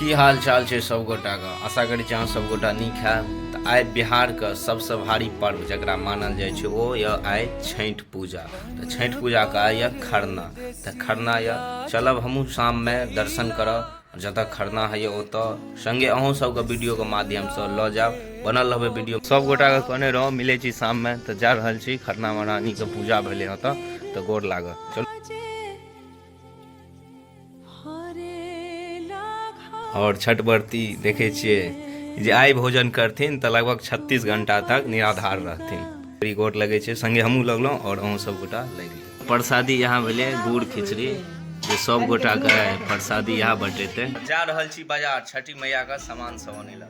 की हाल चाल छै सब गोटा का। आशा करी छी अहाँ सब गोटा नीक हैब। तऽ आइ बिहार के सबसे भारी पर्व जकरा मानल जाइ छै ओ यऽ आइ छठ पूजा। तऽ छठ पूजा के आइ यऽ खरना। तऽ खरना यऽ चलब हमहूँ शाम में दर्शन करब जतऽ खरना है ओतऽ संगे अहूँ सबके वीडियो के माध्यम से लऽ जाब। बनल रहबै वीडियो सब गोटा के कहने रहो मिलै छी शाम में। तऽ जा रहल छी खरना महारानी के पूजा भेलै ओतऽ तऽ गोर लागत। चलू और छठ व्रती देखे छियै जे आइ भोजन करथिन तऽ लगभग 36 घंटा तक निराधार रहथिन। बड़ी गोट लगे छै संगे हमहूँ लगलहुँ और अहूँ सब गोटा लग। प्रसादी यहाँ भेलै गुड़ खिचड़ी जे सब गोटा के प्रसादी यहाँ बटेतै। जा रहल छी बाजार छठी मैया का सामान सब आने ला।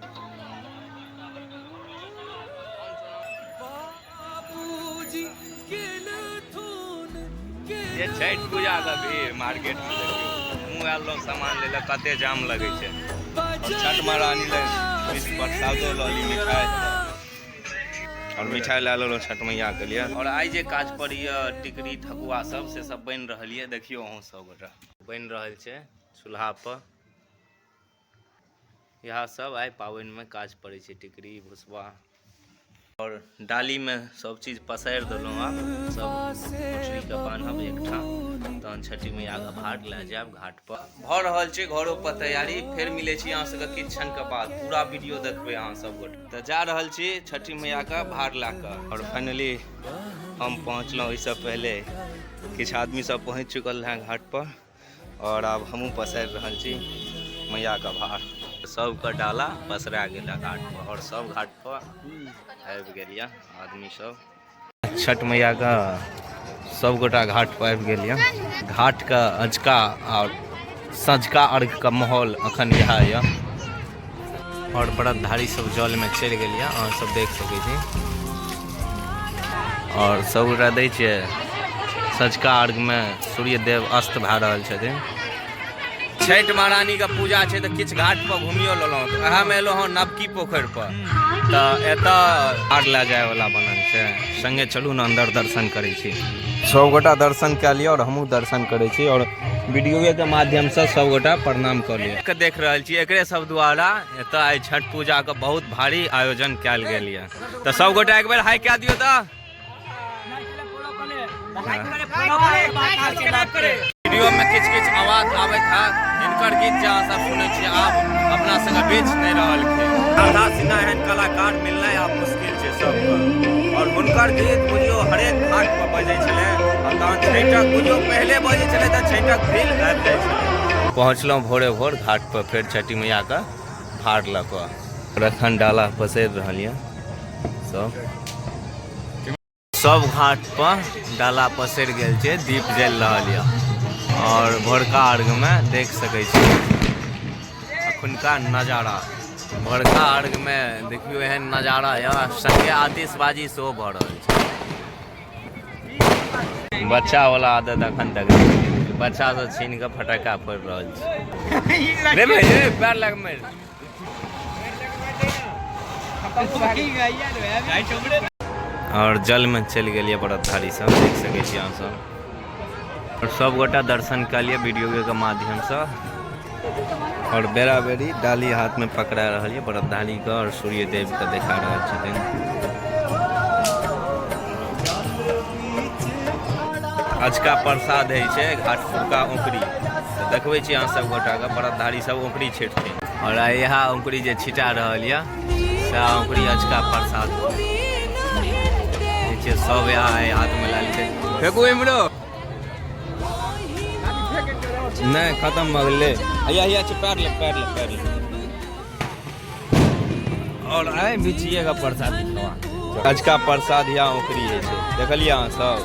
ये छठ पूजा का भीड़ मार्केट में देखियो। आयल लोग सामान ले ला कते जाम लगे छै। और छठ महारानी ले प्रसादो लऽ ली मिठाई और मिठाई ला लो छठ मैया के लिए। और आई जे काज पर ये टिकरी ठकुआ सब से सब बन रहल ये देखियो अहूँ सब गोटा बन रहल छै चूल्हा पर। यहाँ सब आई पाबनि में काज पड़े छै टिकरी भुसबा और डाली में सब चीज पसारि देलहुँ। आब सब मछली के बान्हब एकठाम तहन छठी मैया के भार लए जायब घाट पर। भऽ रहल छै घरो पर तैयारी। फेर मिले छी अहाँ सबके किछु क्षण के बाद पूरा वीडियो देखबै अहाँ सब गोटे। तऽ जा रहल छी छठी मैया के भार लए कऽ। और फाइनली हम पहुँचलहुँ। ओहिसँ पहले किछु आदमी सब पहुँच चुकल हैं घाट पर और अब हमहूँ पसारि रहल छी मैया का भार। सबके डाला पसरा गेला घाट पर और सब घाट पर आबि गेल आदमी सब। छठ मैया का सब गोटा घाट पर आबि गेल। घाट का अजका और सझका अर्घ का माहौल अखन यहाँ यऽ और व्रतधारी सब जल में चलि गेल अहाँ सब देख सकै छी। और सब गोटा दै छै सझका अर्घ में सूर्य देव अस्त भए रहल छथिन। छठ महारानी का पूजा छै तऽ किछु घाट पर घूमियो लेलहुँ। तऽ वएह में एलहुँ हँ नवकी पोखरि पर। तऽ एतऽ भार लए जाए वाला बनल छै संगे चलू ने अंदर दर्शन करै छी। सब गोटा दर्शन कए लिया और हमहूँ दर्शन करै छी और वीडियो के माध्यम से सब गोटा प्रणाम कऽ लिया। देख रहल छी एकरे सब द्वारा एतऽ आइ छठ पूजा के बहुत भारी आयोजन कयल गेल ये। तऽ सब गोटा एक बेर हाय कए दियौ तऽ। वीडियो में किछु आवाज आबैत है हिनकर गीत जे अहाँ सब सुनै छियै आब अपना सबके बीच नहि रहल छै। राधा सिन्हा एहन कलाकार मिलनाइ आब मुश्किल छै सबके। और हुनकर गीत बुझियो हरेक घाट पर बजै छलै और तहन छठक बुझियो पहले बजै छलै तऽ छठक फील आबि जाइ छलै। पहुँचलहुँ भोरे भोर घाट पर फेर छठी मैया के भार लऽ कऽ और एखन डाला पसरि रहल यऽ सब घाट पर डाला पसरि गेल छै दीप जल रहल यऽ। और भोरका अर्घ में देख सकै छी अखुनका नजारा। भोरका अर्घ में देखियो एहन नजारा यऽ संगे आतिशबाजी सेहो भऽ रहल छै। बच्चा वाला आदत अखन तक बच्चा सब छीन के फटक्का फोड़ि रहल छै। रे भाई पैर लग मार। और जल में चलि गेलिए व्रतधारी सब देख सकै छी अहाँ सब। और सब गोटा दर्शन कऽ लिए वीडियो के माध्यम से। और बेरा बेरी डाली हाथ में पकड़ा रहल है व्रतधारी के और सूर्य देव के देखा रहल छथिन। अजका प्रसाद है छै घाट फुरका औंकड़ी। तऽ देखबै छी अहाँ सब गोटा के व्रतधारी सब औंकड़ी छिटथिन और यहाँ औंकड़ी जे छिटा रहल यऽ से औंकड़ी अजका प्रसाद सब यहाँ हाथ में लाल छै। फेंकू इमरो नहीं खत्म भऽ गेलै। हैया छै पैर ले। और आइ बिछिए का प्रसादी खवा अजका प्रसाद यहाँ औंकड़ी है छै देखलिए अहाँ सब।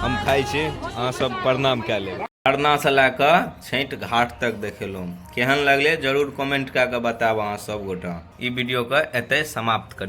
हम खाइ छी अहाँ सब प्रणाम कए लेब। खरना से लए कऽ छठ घाट तक देखेलहुँ केहन लगले जरूर कमेंट कए कऽ बतायब अहाँ सब गोटा। ई वीडियो के एतै समाप्त करै।